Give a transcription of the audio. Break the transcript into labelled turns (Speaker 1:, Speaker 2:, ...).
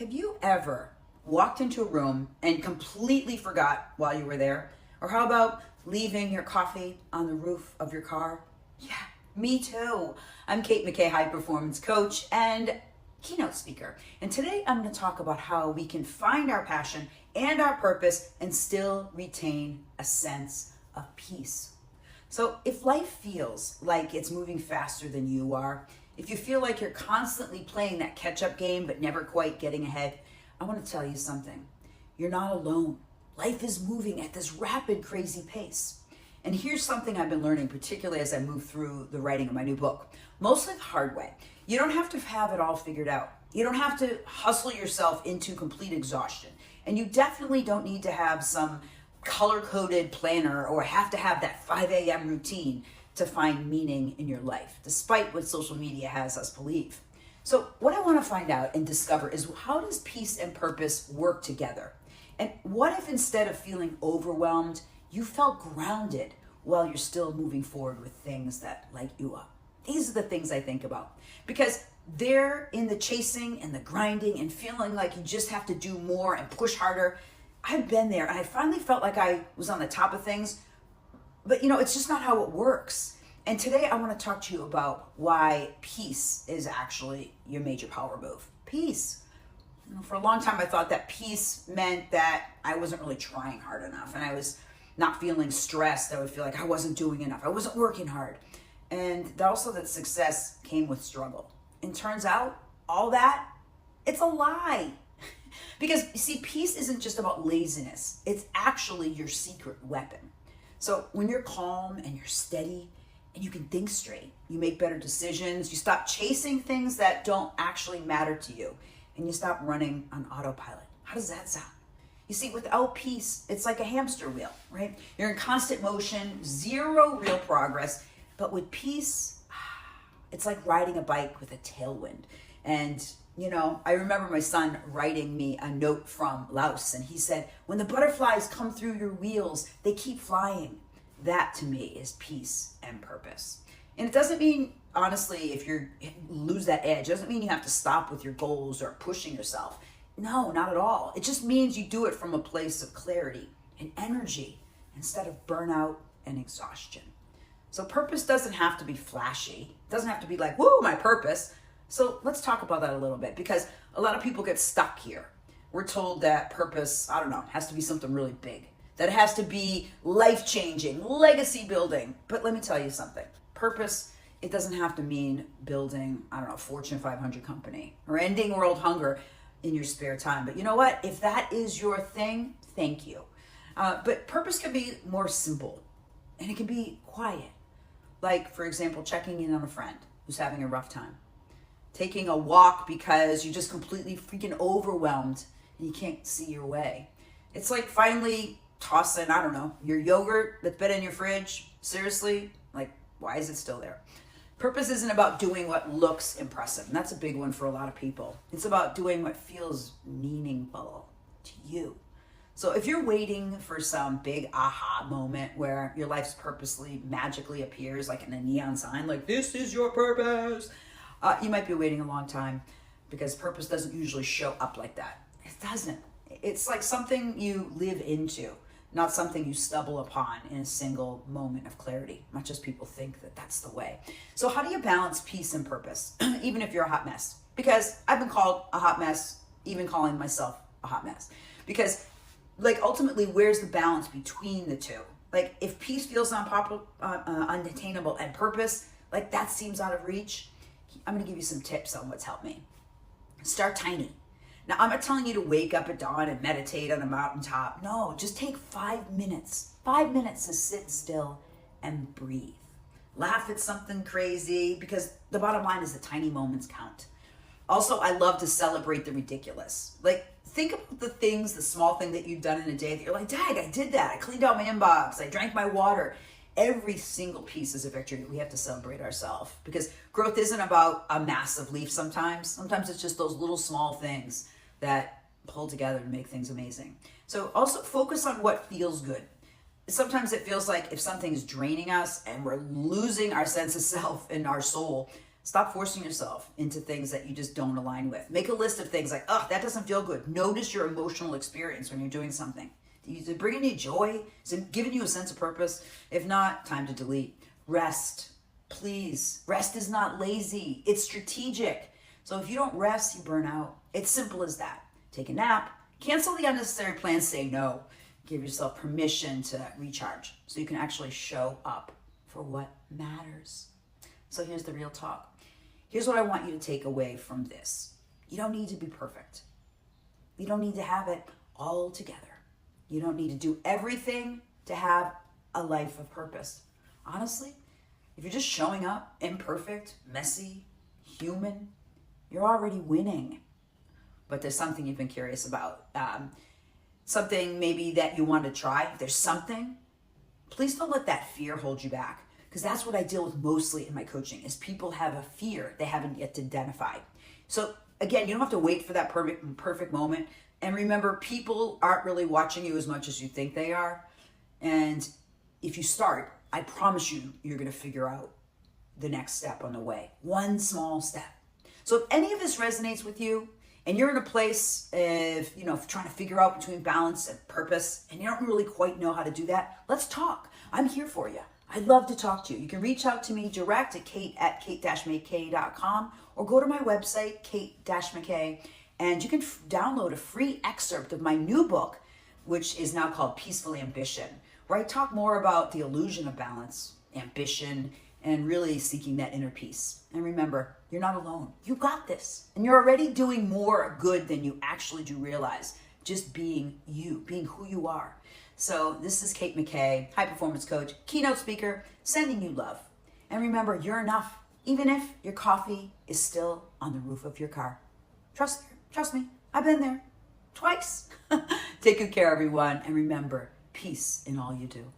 Speaker 1: Have you ever walked into a room and completely forgot while you were there? Or how about leaving your coffee on the roof of your car? Yeah, me too. I'm Kate McKay, high performance coach and keynote speaker. And today I'm going to talk about how we can find our passion and our purpose and still retain a sense of peace. So if life feels like it's moving faster than you are, if you feel like you're constantly playing that catch-up game but never quite getting ahead, I want to tell you something. You're not alone. Life is moving at this rapid, crazy pace. And here's something I've been learning, particularly as I move through the writing of my new book, mostly the hard way. You don't have to have it all figured out. You don't have to hustle yourself into complete exhaustion. And you definitely don't need to have some color-coded planner or have to have that 5 a.m. routine to find meaning in your life, despite what social media has us believe. So what I want to find out and discover is, how does peace and purpose work together? And what if instead of feeling overwhelmed, you felt grounded while you're still moving forward with things that light you up? These are the things I think about, because they're in the chasing and the grinding and feeling like you just have to do more and push harder. I've been there and I finally felt like I was on the top of things, but it's just not how it works. And today I want to talk to you about why peace is actually your major power move. Peace. For a long time I thought that peace meant that I wasn't really trying hard enough and I was not feeling stressed. I would feel like I wasn't doing enough. I wasn't working hard. And also that success came with struggle. And turns out all that, it's a lie. Because you see, peace isn't just about laziness. It's actually your secret weapon. So when you're calm and you're steady and you can think straight, you make better decisions, you stop chasing things that don't actually matter to you, and you stop running on autopilot. How does that sound? You see, without peace, it's like a hamster wheel, right? You're in constant motion, zero real progress. But with peace, it's like riding a bike with a tailwind. And I remember my son writing me a note from Laos, and he said, when the butterflies come through your wheels, they keep flying. That to me is peace and purpose. And it doesn't mean, honestly, if you lose that edge, it doesn't mean you have to stop with your goals or pushing yourself. No, not at all. It just means you do it from a place of clarity and energy instead of burnout and exhaustion. So purpose doesn't have to be flashy. It doesn't have to be like, woo, my purpose. So let's talk about that a little bit, because a lot of people get stuck here. We're told that purpose, has to be something really big, that it has to be life-changing, legacy building. But let me tell you something. Purpose, it doesn't have to mean building, Fortune 500 company or ending world hunger in your spare time. But you know what? If that is your thing, thank you. But purpose can be more simple, and it can be quiet. Like, for example, checking in on a friend who's having a rough time. Taking a walk because you're just completely freaking overwhelmed and you can't see your way. It's like finally tossing, your yogurt that's been in your fridge. Seriously, why is it still there? Purpose isn't about doing what looks impressive. And that's a big one for a lot of people. It's about doing what feels meaningful to you. So if you're waiting for some big aha moment where your life's purposely magically appears like in a neon sign, like this is your purpose, you might be waiting a long time, because purpose doesn't usually show up like that. It doesn't. It's like something you live into, not something you stumble upon in a single moment of clarity, much as people think that that's the way. So how do you balance peace and purpose, even if you're a hot mess? Because I've been called a hot mess, even calling myself a hot mess. Because ultimately, where's the balance between the two? If peace feels unattainable and purpose, that seems out of reach, I'm going to give you some tips on what's helped me. Start tiny. Now, I'm not telling you to wake up at dawn and meditate on a mountaintop. No, just take 5 minutes. 5 minutes to sit still and breathe. Laugh at something crazy, because the bottom line is the tiny moments count. Also, I love to celebrate the ridiculous. Think about the things, the small thing that you've done in a day that you're like, Dad, I did that. I cleaned out my inbox. I drank my water. Every single piece is a victory. We have to celebrate ourselves, because growth isn't about a massive leap sometimes. Sometimes it's just those little small things that pull together to make things amazing. So also focus on what feels good. Sometimes it feels like if something's draining us and we're losing our sense of self and our soul, Stop forcing yourself into things that you just don't align with. Make a list of things like, oh, that doesn't feel good. Notice your emotional experience when you're doing something. Is it bringing you joy? Is it giving you a sense of purpose? If not, time to delete. Rest, please. Rest is not lazy. It's strategic. So if you don't rest, you burn out. It's simple as that. Take a nap. Cancel the unnecessary plans. Say no. Give yourself permission to recharge so you can actually show up for what matters. So here's the real talk. Here's what I want you to take away from this. You don't need to be perfect. You don't need to have it all together. You don't need to do everything to have a life of purpose. Honestly, if you're just showing up imperfect, messy, human, you're already winning. But there's something you've been curious about. Something maybe that you want to try. If there's something, please don't let that fear hold you back. Because that's what I deal with mostly in my coaching is people have a fear they haven't yet identified. So again, you don't have to wait for that perfect moment. And remember, people aren't really watching you as much as you think they are. And if you start, I promise you, you're going to figure out the next step on the way. One small step. So if any of this resonates with you and you're in a place of, trying to figure out between balance and purpose and you don't really quite know how to do that, let's talk. I'm here for you. I'd love to talk to you. You can reach out to me direct at kate@kate-mckay.com or go to my website, kate-mckay, and you can download a free excerpt of my new book, which is now called Peaceful Ambition, where I talk more about the illusion of balance, ambition, and really seeking that inner peace. And remember, you're not alone. You got this. And you're already doing more good than you actually do realize. Just being you, being who you are. So this is Kate McKay, high performance coach, keynote speaker, sending you love. And remember, you're enough, even if your coffee is still on the roof of your car. Trust me, I've been there twice. Take good care, everyone. And remember, peace in all you do.